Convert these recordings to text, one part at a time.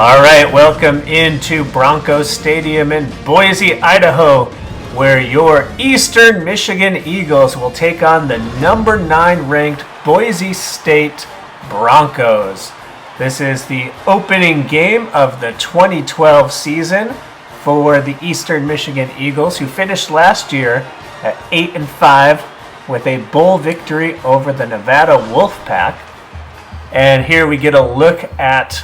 All right, welcome into Bronco Stadium in Boise, Idaho, where your Eastern Michigan Eagles will take on the number 9 ranked Boise State Broncos. This is the opening game of the 2012 season for the Eastern Michigan Eagles, who finished last year at 8-5 with a bowl victory over the Nevada Wolfpack. And here we get a look at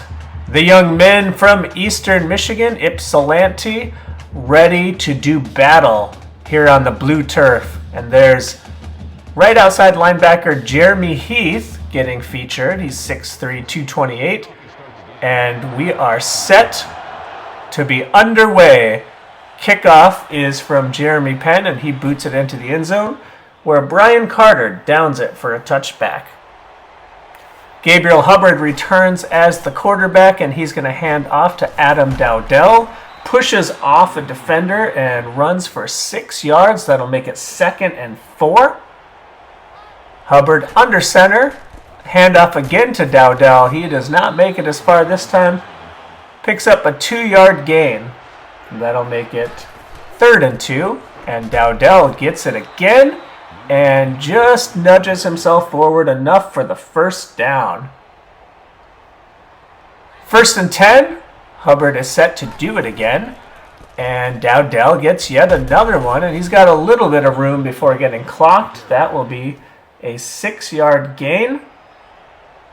the young men from Eastern Michigan, Ypsilanti, ready to do battle here on the blue turf. And there's right outside linebacker Jeremy Heath getting featured. He's 6'3", 228. And we are set to be underway. Kickoff is from Jeremy Penn, and he boots it into the end zone, where Brian Carter downs it for a touchback. Gabriel Hubbard returns as the quarterback, and he's going to hand off to Adam Dowdell. Pushes off a defender and runs for 6 yards. That'll make it 2nd and 4. Hubbard under center. Handoff again to Dowdell. He does not make it as far this time. Picks up a 2-yard gain. That'll make it 3rd and 2. And Dowdell gets it again and just nudges himself forward enough for the first down. 1st and 10. Hubbard is set to do it again. And Dowdell gets yet another one, and he's got a little bit of room before getting clocked. That will be a 6-yard gain.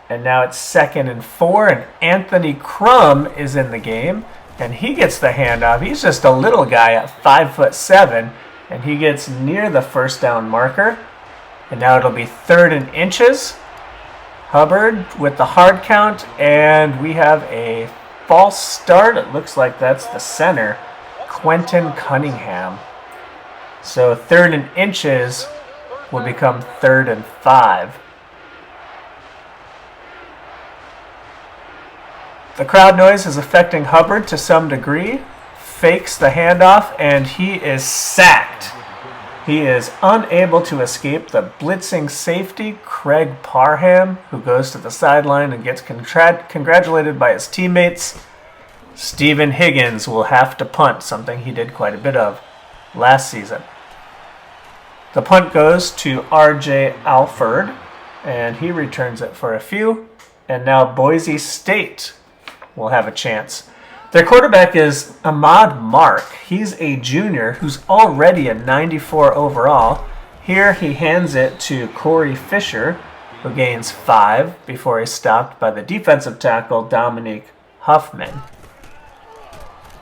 And now it's 2nd and 4, and Anthony Crum is in the game, and he gets the handoff. He's just a little guy at 5'7", and he gets near the first down marker. And now it'll be 3rd and inches. Hubbard with the hard count, and we have a false start. It looks like that's the center, Quentin Cunningham. So 3rd and inches will become 3rd and 5. The crowd noise is affecting Hubbard to some degree. Fakes the handoff, and he is sacked. He is unable to escape the blitzing safety, Craig Parham, who goes to the sideline and gets congratulated by his teammates. Stephen Higgins will have to punt, something he did quite a bit of last season. The punt goes to R.J. Alford, and he returns it for a few. And now Boise State will have a chance. Their quarterback is Ahmad Mark. He's a junior who's already a 94 overall. Here he hands it to Corey Fisher, who gains 5 before he's stopped by the defensive tackle Dominique Huffman.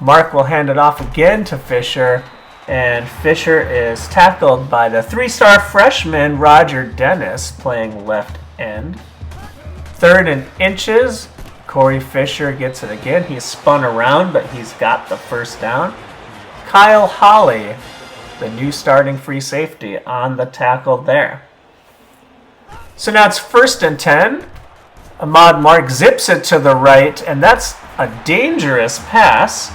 Mark will hand it off again to Fisher, and Fisher is tackled by the 3-star freshman Roger Dennis, playing left end. 3rd and inches. Corey Fisher gets it again. He's spun around, but he's got the first down. Kyle Holly, the new starting free safety, on the tackle there. So now it's 1st and 10. Ahmad Mark zips it to the right, and that's a dangerous pass,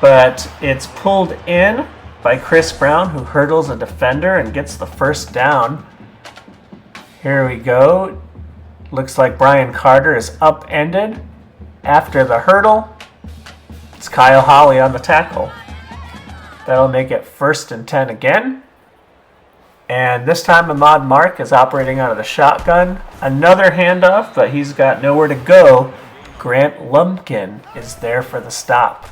but it's pulled in by Chris Brown, who hurdles a defender and gets the first down. Here we go. Looks like Brian Carter is upended after the hurdle. It's Kyle Holly on the tackle. That'll make it 1st and 10 again. And this time Ahmad Mark is operating out of the shotgun. Another handoff, but he's got nowhere to go. Grant Lumpkin is there for the stop.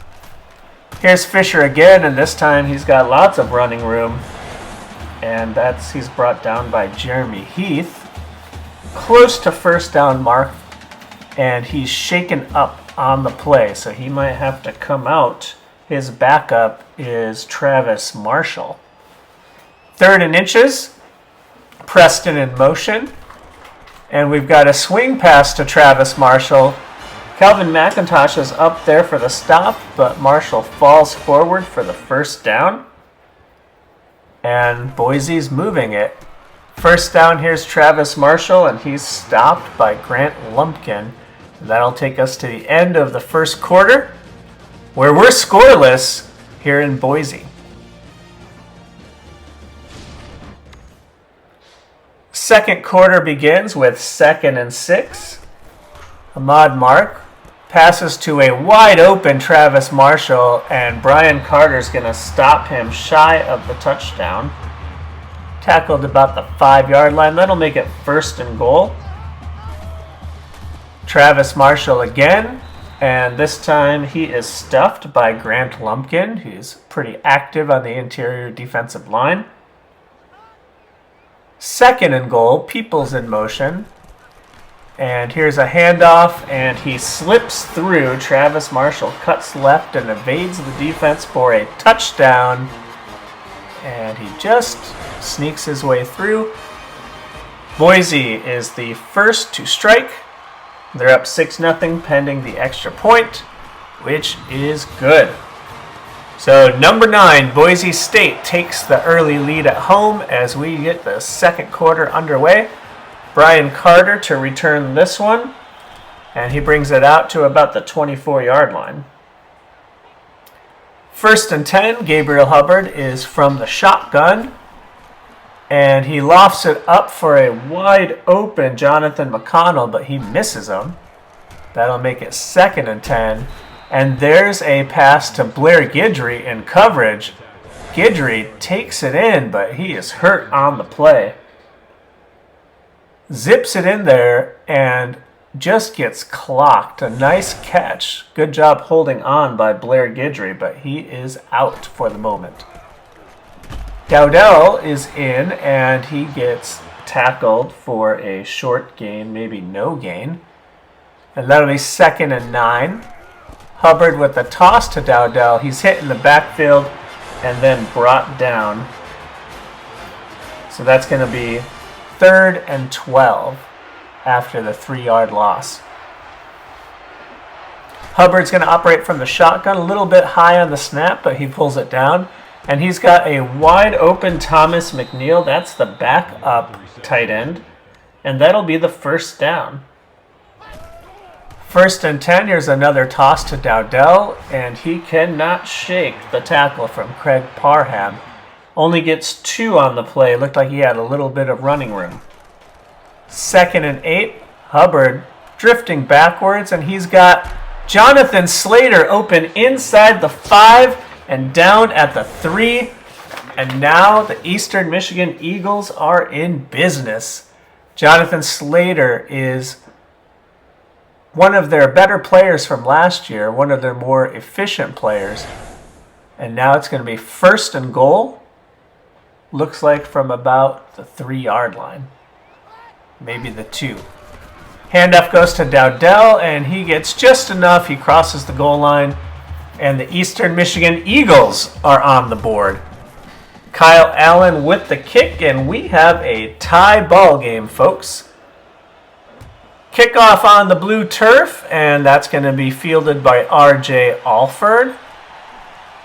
Here's Fisher again, and this time he's got lots of running room. And he's brought down by Jeremy Heath. Close to first down mark, and he's shaken up on the play, so he might have to come out. His backup is Travis Marshall. 3rd and inches. Preston in motion, and we've got a swing pass to Travis Marshall. Calvin McIntosh is up there for the stop, but Marshall falls forward for the first down, and Boise's moving it. First down, here's Travis Marshall, and he's stopped by Grant Lumpkin. That'll take us to the end of the first quarter, where we're scoreless here in Boise. Second quarter begins with 2nd and 6. Ahmad Mark Passes to a wide open Travis Marshall, and Brian Carter's going to stop him shy of the touchdown. Tackled about the 5-yard line. That'll make it 1st and goal. Travis Marshall again, and this time he is stuffed by Grant Lumpkin. He's pretty active on the interior defensive line. 2nd and goal. Peoples in motion. And here's a handoff, and he slips through. Travis Marshall cuts left and evades the defense for a touchdown. And he just sneaks his way through. Boise is the first to strike. They're up 6-0 pending the extra point, which is good. So number 9, Boise State takes the early lead at home as we get the 2nd quarter underway. Brian Carter to return this one, and he brings it out to about the 24-yard line. 1st and 10, Gabriel Hubbard is from the shotgun, and he lofts it up for a wide open Jonathan McConnell, but he misses him. That'll make it 2nd and 10, and there's a pass to Blair Guidry in coverage. Guidry takes it in, but he is hurt on the play. Zips it in there and just gets clocked. A nice catch. Good job holding on by Blair Guidry, but he is out for the moment. Dowdell is in, and he gets tackled for a short gain, maybe no gain. And that'll be 2nd and 9. Hubbard with the toss to Dowdell. He's hit in the backfield and then brought down. So that's going to be 3rd and 12 after the 3-yard loss. Hubbard's going to operate from the shotgun, a little bit high on the snap, but he pulls it down. And he's got a wide open Thomas McNeil. That's the backup tight end. And that'll be the 1st down. 1st and 10, here's another toss to Dowdell, and he cannot shake the tackle from Craig Parham. Only gets 2 on the play. Looked like he had a little bit of running room. 2nd and 8, Hubbard drifting backwards, and he's got Jonathan Slater open inside the 5 and down at the 3. And now the Eastern Michigan Eagles are in business. Jonathan Slater is one of their better players from last year, one of their more efficient players. And now it's going to be 1st and goal. Looks like from about the 3-yard line. Maybe the 2. Handoff goes to Dowdell, and he gets just enough. He crosses the goal line, and the Eastern Michigan Eagles are on the board. Kyle Allen with the kick, and we have a tie ball game, folks. Kickoff on the blue turf, and that's going to be fielded by R.J. Alford.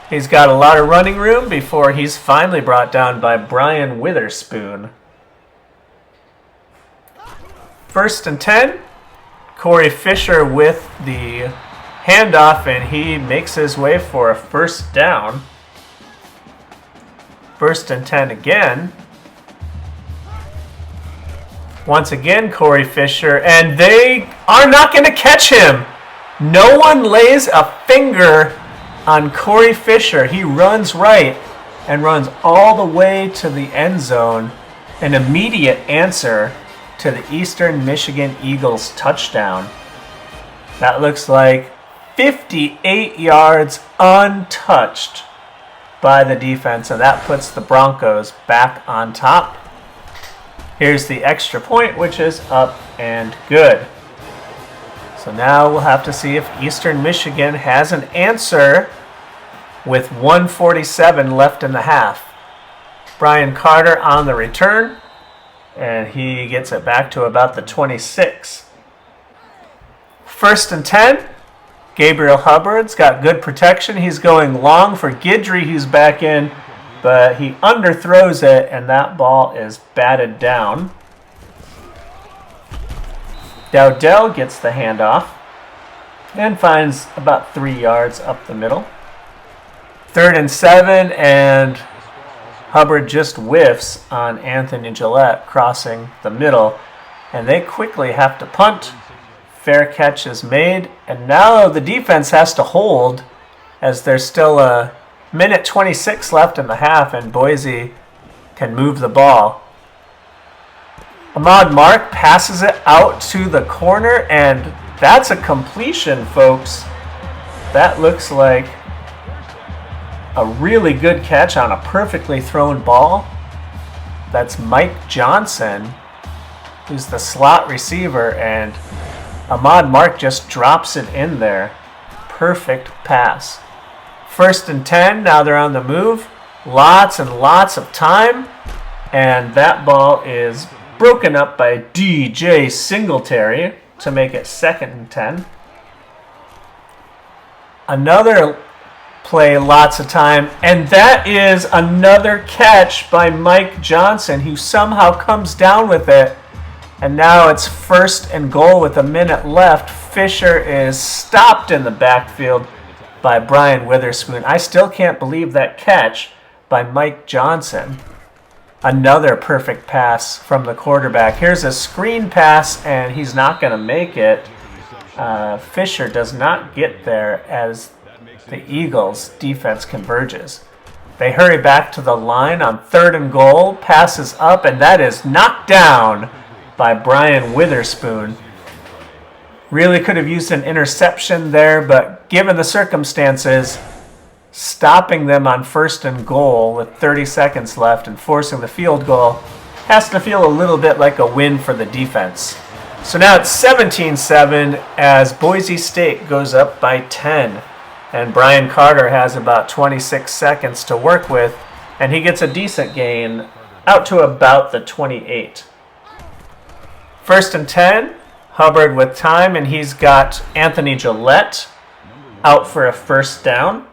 He's got a lot of running room before he's finally brought down by Brian Witherspoon. 1st and 10. Corey Fisher with the handoff, and he makes his way for a 1st down. 1st and 10 again. Once again, Corey Fisher, and they are not going to catch him. No one lays a finger on Corey Fisher. He runs right and runs all the way to the end zone. An immediate answer to the Eastern Michigan Eagles touchdown. That looks like 58 yards untouched by the defense, and that puts the Broncos back on top. Here's the extra point, which is up and good. So now we'll have to see if Eastern Michigan has an answer with 1:47 left in the half. Brian Carter on the return, and he gets it back to about the 26. 1st and 10. Gabriel Hubbard's got good protection. He's going long for Guidry, who's back in, but he underthrows it, and that ball is batted down. Dowdell gets the handoff and finds about 3 yards up the middle. 3rd and 7, and Hubbard just whiffs on Anthony Gillette crossing the middle, and they quickly have to punt. Fair catch is made. And now the defense has to hold as there's still a minute 26 left in the half and Boise can move the ball. Ahmad Mark passes it out to the corner, and that's a completion, folks. That looks like a really good catch on a perfectly thrown ball. That's Mike Johnson, who's the slot receiver, and Ahmad Mark just drops it in there. Perfect pass. 1st and 10, now they're on the move. Lots and lots of time, and that ball is broken up by DJ Singletary to make it 2nd and 10. Another play, lots of time, and that is another catch by Mike Johnson, who somehow comes down with it, and now it's 1st and goal with a minute left. Fisher is stopped in the backfield by Brian Witherspoon. I still can't believe that catch by Mike Johnson. Another perfect pass from the quarterback. Here's a screen pass, and he's not going to make it. Fisher does not get there as the Eagles' defense converges. They hurry back to the line on 3rd and goal. Passes up, and that is knocked down by Brian Witherspoon. Really could have used an interception there, but given the circumstances, stopping them on 1st and goal with 30 seconds left and forcing the field goal has to feel a little bit like a win for the defense. So now it's 17-7 as Boise State goes up by 10. And Brian Carter has about 26 seconds to work with, and he gets a decent gain out to about the 28. 1st and 10, Hubbard with time, and he's got Anthony Gillette out for a 1st down.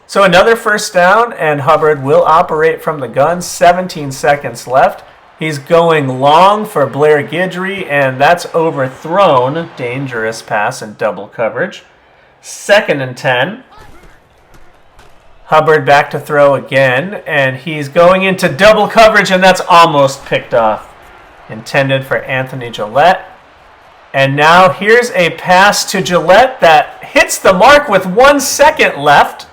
So another 1st down, and Hubbard will operate from the gun. 17 seconds left. He's going long for Blair Guidry, and that's overthrown. Dangerous pass in double coverage. 2nd and 10. Hubbard back to throw again, and he's going into double coverage, and that's almost picked off. Intended for Anthony Gillette. And now here's a pass to Gillette that hits the mark with 1 second left.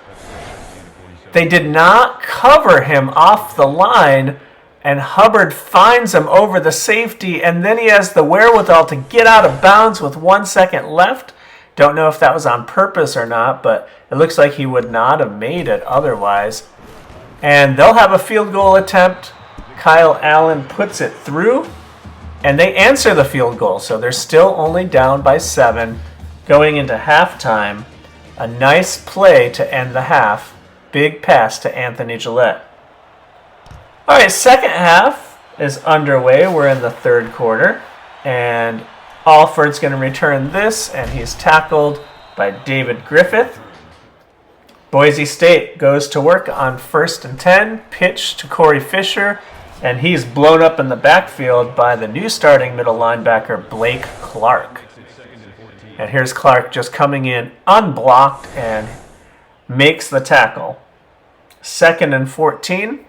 They did not cover him off the line, and Hubbard finds him over the safety, and then he has the wherewithal to get out of bounds with 1 second left. Don't know if that was on purpose or not, but it looks like he would not have made it otherwise. And they'll have a field goal attempt. Kyle Allen puts it through, and they answer the field goal, so they're still only down by 7 going into halftime. A nice play to end the half. Big pass to Anthony Gillette. All right, 2nd half is underway. We're in the 3rd quarter, and Alford's going to return this, and he's tackled by David Griffith. Boise State goes to work on 1st and 10, pitch to Corey Fisher, and he's blown up in the backfield by the new starting middle linebacker, Blake Clark. And here's Clark just coming in unblocked and makes the tackle. 2nd and 14.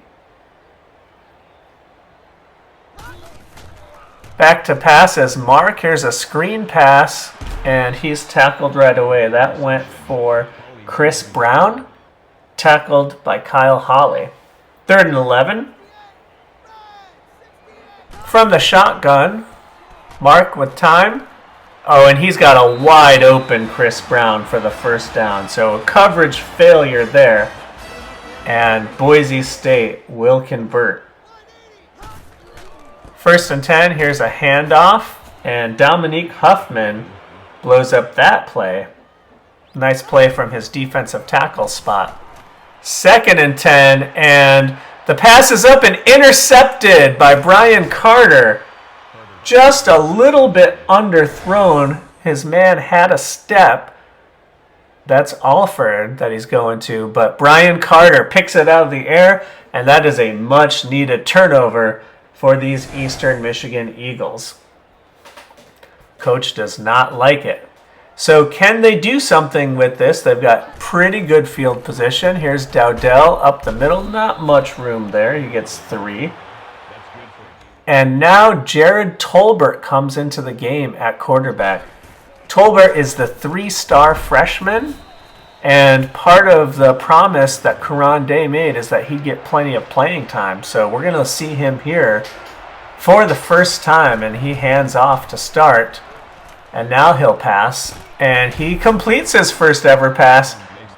Back to pass as Mark. Here's a screen pass, and he's tackled right away. That went for Chris Brown, tackled by Kyle Hawley. 3rd and 11. From the shotgun, Mark with time. Oh, and he's got a wide open Chris Brown for the 1st down. So a coverage failure there, and Boise State will convert. 1st and 10, here's a handoff, and Dominique Huffman blows up that play. Nice play from his defensive tackle spot. 2nd and 10, and the pass is up and intercepted by Brian Carter. Just a little bit underthrown. His man had a step. That's Alford that he's going to, but Brian Carter picks it out of the air, and that is a much-needed turnover for these Eastern Michigan Eagles. Coach does not like it. So can they do something with this? They've got pretty good field position. Here's Dowdell up the middle. Not much room there. He gets 3. And now Jared Tolbert comes into the game at quarterback. Tolbert is the 3-star freshman, and part of the promise that Keron Day made is that he'd get plenty of playing time. So we're going to see him here for the first time, and he hands off to start. And now he'll pass, and he completes his first ever pass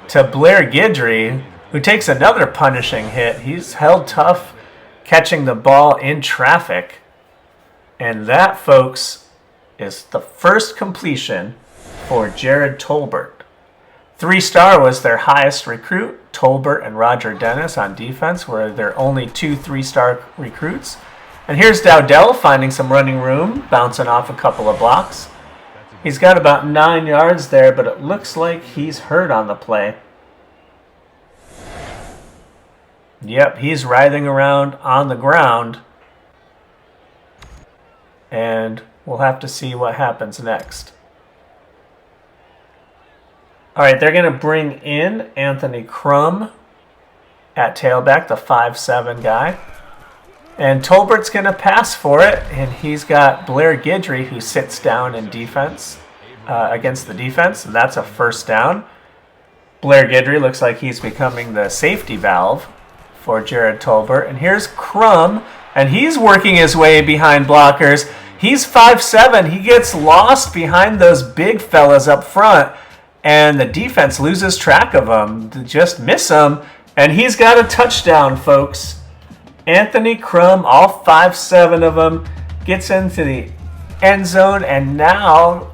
to Blair Guidry, who takes another punishing hit. He's held tough catching the ball in traffic. And that, folks, is the first completion for Jared Tolbert. 3-star was their highest recruit. Tolbert and Roger Dennis on defense were their only 2 3-star recruits. And here's Dowdell finding some running room, bouncing off a couple of blocks. He's got about 9 yards there, but it looks like he's hurt on the play. Yep, he's writhing around on the ground. And we'll have to see what happens next. All right, they're going to bring in Anthony Crum at tailback, the 5'7" guy. And Tolbert's going to pass for it, and he's got Blair Guidry, who sits down in defense against the defense, and that's a first down. Blair Guidry looks like he's becoming the safety valve for Jared Tolbert. And here's Crum, and he's working his way behind blockers. He's 5'7". He gets lost behind those big fellas up front, and the defense loses track of him. They just miss him, and he's got a touchdown, folks. Anthony Crum, all 5'7" of them, gets into the end zone, and now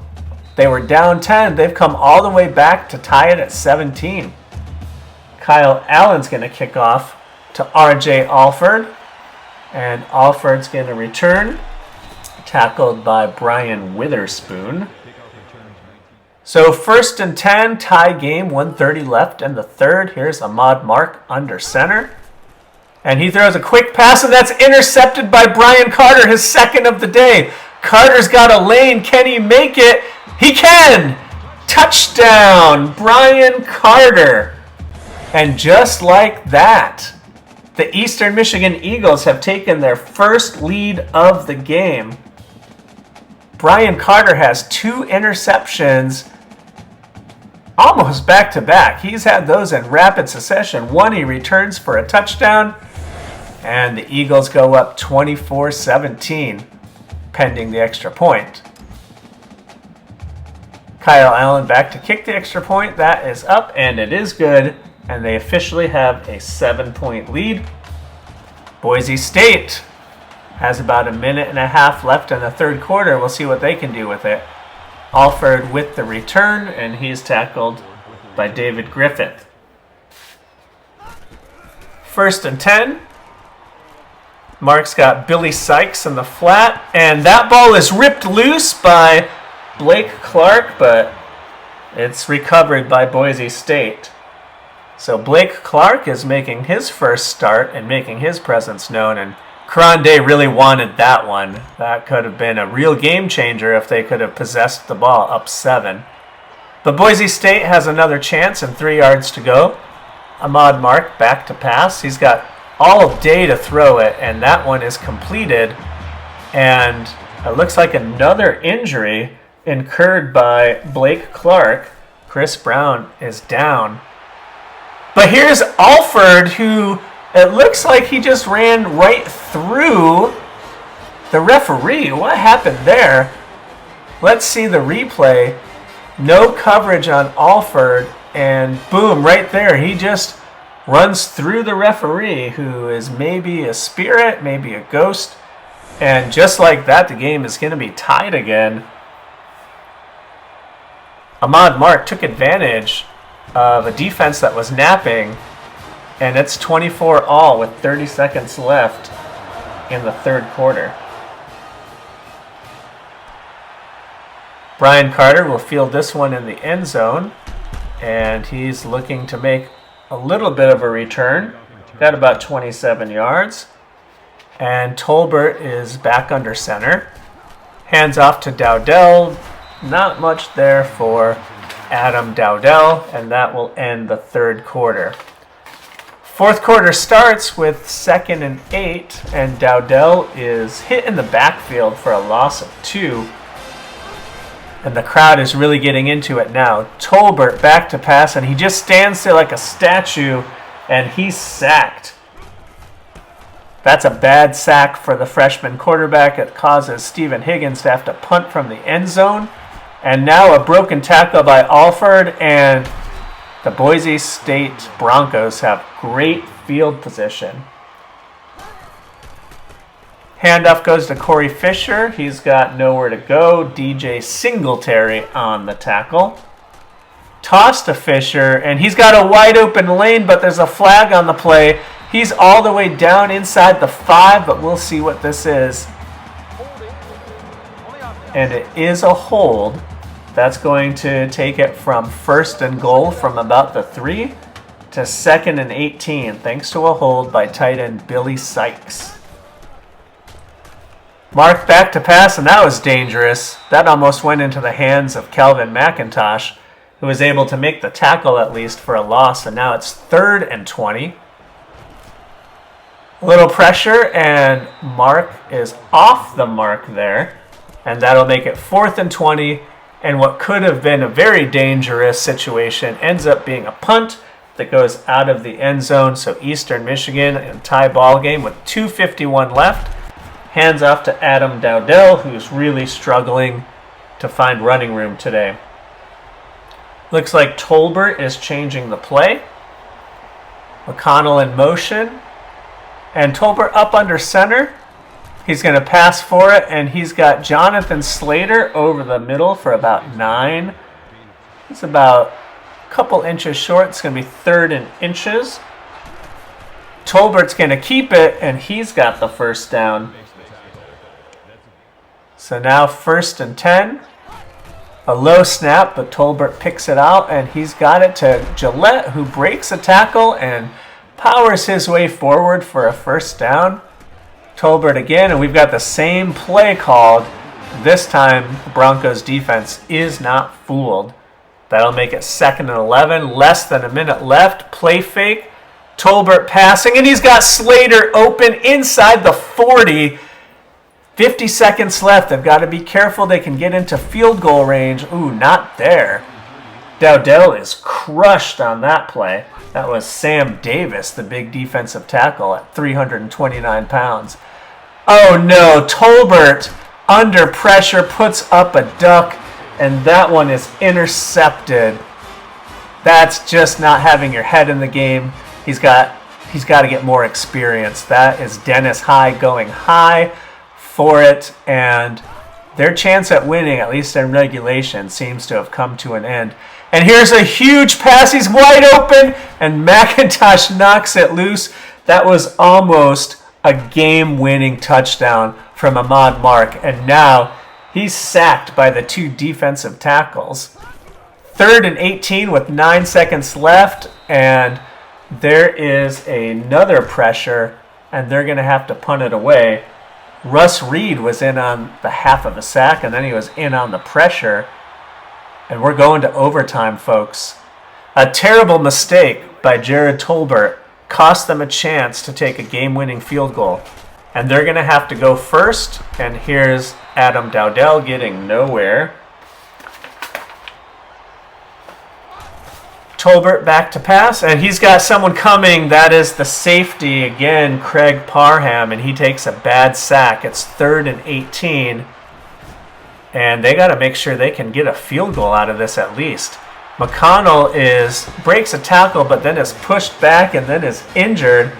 they were down 10. They've come all the way back to tie it at 17. Kyle Allen's going to kick off to R.J. Alford, and Alford's going to return, tackled by Brian Witherspoon. So 1st and 10, tie game, 1:30 left in the third. Here's Ahmad Mark under center. And he throws a quick pass, and that's intercepted by Brian Carter, his second of the day. Carter's got a lane. Can he make it? He can! Touchdown, Brian Carter. And just like that, the Eastern Michigan Eagles have taken their first lead of the game. Brian Carter has 2 interceptions, almost back-to-back. He's had those in rapid succession. One he returns for a touchdown, and the Eagles go up 24-17, pending the extra point. Kyle Allen back to kick the extra point. That is up, and it is good, and they officially have a 7-point lead. Boise State has about a minute and a half left in the third quarter. We'll see what they can do with it. Alford with the return, and he's tackled by David Griffith. 1st and 10. Mark's got Billy Sykes in the flat, and that ball is ripped loose by Blake Clark, but it's recovered by Boise State. So Blake Clark is making his first start and making his presence known, and Keron Day really wanted that one. That could have been a real game changer if they could have possessed the ball up 7. But Boise State has another chance and 3 yards to go. Ahmad Mark back to pass. He's got all day to throw it, and that one is completed. And it looks like another injury incurred by Blake Clark. Chris Brown is down. But here's Alford, who it looks like he just ran right through the referee. What happened there? Let's see the replay. No coverage on Alford, and boom, right there. He just runs through the referee, who is maybe a spirit, maybe a ghost. And just like that, the game is going to be tied again. Ahmad Mark took advantage of a defense that was napping, and it's 24-all with 30 seconds left in the third quarter. Brian Carter will field this one in the end zone, and he's looking to make a little bit of a return. Got about 27 yards. And Tolbert is back under center. Hands off to Dowdell. Not much there for Adam Dowdell, and that will end the third quarter. Fourth quarter starts with 2nd and 8, and Dowdell is hit in the backfield for a loss of 2. And the crowd is really getting into it now. Tolbert back to pass, and he just stands there like a statue, and he's sacked. That's a bad sack for the freshman quarterback. It causes Stephen Higgins to have to punt from the end zone. And now a broken tackle by Alford, and the Boise State Broncos have great field position. Handoff goes to Corey Fisher. He's got nowhere to go. DJ Singletary on the tackle. Toss to Fisher, and he's got a wide open lane, but there's a flag on the play. He's all the way down inside the 5, but we'll see what this is. And it is a hold. That's going to take it from 1st and goal from about the 3 to 2nd and 18, thanks to a hold by tight end Billy Sykes. Mark back to pass, and that was dangerous. That almost went into the hands of Calvin McIntosh, who was able to make the tackle at least for a loss, and now it's 3rd and 20. A little pressure, and Mark is off the mark there, and that'll make it 4th and 20, and what could have been a very dangerous situation ends up being a punt that goes out of the end zone. So Eastern Michigan in a tie ball game with 2:51 left. Hands off to Adam Dowdell, who's really struggling to find running room today. Looks like Tolbert is changing the play. McConnell in motion. And Tolbert up under center. He's going to pass for it, and he's got Jonathan Slater over the middle for about 9. It's about a couple inches short. It's going to be 3rd and inches. Tolbert's going to keep it, and he's got the first down. So now 1st and 10. A low snap, but Tolbert picks it out, and he's got it to Gillette, who breaks a tackle and powers his way forward for a first down. Tolbert again, and we've got the same play called. This time, the Broncos defense is not fooled. That'll make it 2nd and 11. Less than a minute left. Play fake. Tolbert passing, and he's got Slater open inside the 40. 50 seconds left. They've got to be careful. They can get into field goal range. Ooh, not there. Dowdell is crushed on that play. That was Sam Davis, the big defensive tackle at 329 pounds. Oh no, Tolbert under pressure puts up a duck, and that one is intercepted. That's just not having your head in the game. He's got to get more experience. That is Dennis High going high for it, and their chance at winning, at least in regulation, seems to have come to an end. And here's a huge pass. He's wide open, and McIntosh knocks it loose. That was almost a game-winning touchdown from Ahmad Mark, and now he's sacked by the 2 defensive tackles. 3rd and 18 with 9 seconds left, and there is another pressure, and they're going to have to punt it away. Russ Reed was in on the half of a sack, and then he was in on the pressure. And we're going to overtime, folks. A terrible mistake by Jared Tolbert cost them a chance to take a game-winning field goal. And they're going to have to go first. And here's Adam Dowdell getting nowhere. Tolbert back to pass, and he's got someone coming. That is the safety again, Craig Parham, and he takes a bad sack. It's 3rd and 18, and they got to make sure they can get a field goal out of this at least. McConnell breaks a tackle, but then is pushed back and then is injured,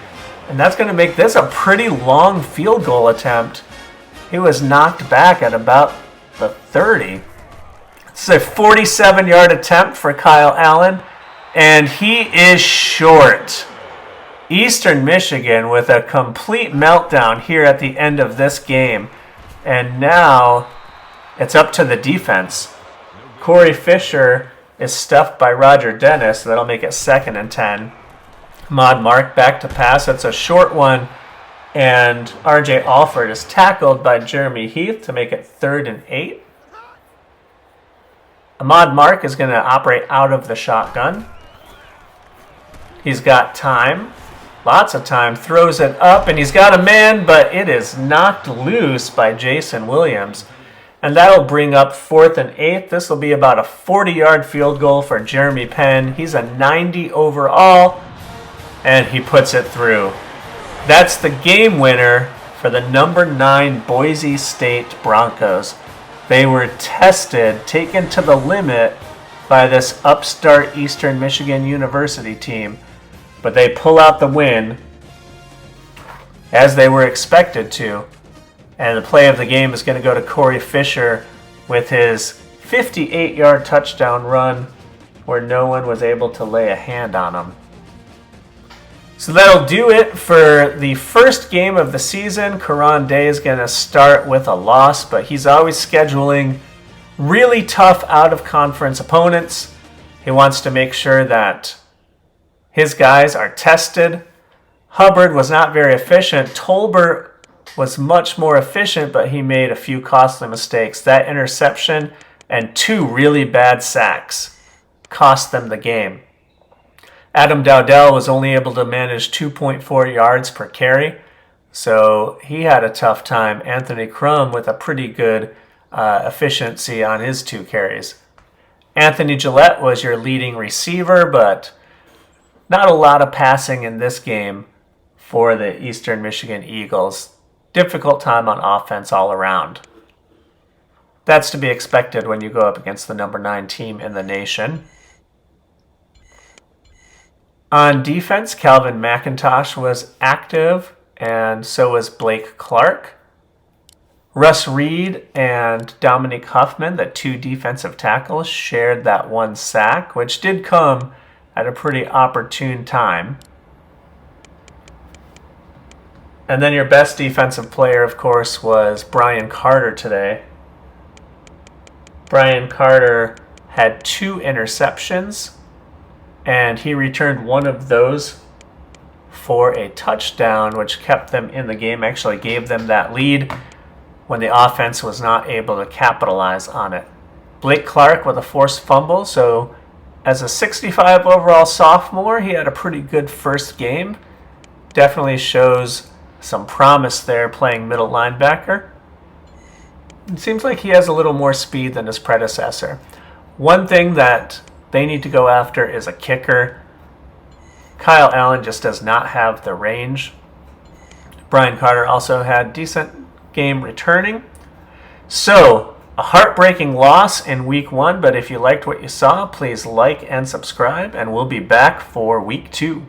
and that's going to make this a pretty long field goal attempt. He was knocked back at about the 30. It's a 47-yard attempt for Kyle Allen. And he is short. Eastern Michigan with a complete meltdown here at the end of this game. And now it's up to the defense. Corey Fisher is stuffed by Roger Dennis. That'll make it 2nd and 10. Ahmad Mark back to pass. That's a short one. And RJ Alford is tackled by Jeremy Heath to make it 3rd and 8. Ahmad Mark is going to operate out of the shotgun. He's got time. Lots of time, throws it up, and he's got a man, but it is knocked loose by Jason Williams. And that'll bring up 4th and 8. This will be about a 40-yard field goal for Jeremy Penn. He's a 90 overall, and he puts it through. That's the game winner for the number 9 Boise State Broncos. They were tested, taken to the limit by this upstart Eastern Michigan University team, but they pull out the win as they were expected to. And the play of the game is going to go to Corey Fisher with his 58-yard touchdown run where no one was able to lay a hand on him. So that'll do it for the first game of the season. Keron Day is going to start with a loss, but he's always scheduling really tough out-of-conference opponents. He wants to make sure that his guys are tested. Hubbard was not very efficient. Tolbert was much more efficient, but he made a few costly mistakes. That interception and 2 really bad sacks cost them the game. Adam Dowdell was only able to manage 2.4 yards per carry, so he had a tough time. Anthony Crum with a pretty good efficiency on his 2 carries. Anthony Gillette was your leading receiver, but not a lot of passing in this game for the Eastern Michigan Eagles. Difficult time on offense all around. That's to be expected when you go up against the number 9 team in the nation. On defense, Calvin McIntosh was active, and so was Blake Clark. Russ Reed and Dominique Huffman, the 2 defensive tackles, shared that 1 sack, which did come at a pretty opportune time. And then your best defensive player, of course, was Brian Carter today. Brian Carter had 2 interceptions, and he returned 1 of those for a touchdown, which kept them in the game, actually gave them that lead when the offense was not able to capitalize on it. Blake Clark with a forced fumble, so as a 65 overall sophomore, he had a pretty good first game. Definitely shows some promise there playing middle linebacker. It seems like he has a little more speed than his predecessor. One thing that they need to go after is a kicker. Kyle Allen just does not have the range. Brian Carter also had decent game returning. So, a heartbreaking loss in week 1, but if you liked what you saw, please like and subscribe, and we'll be back for week 2.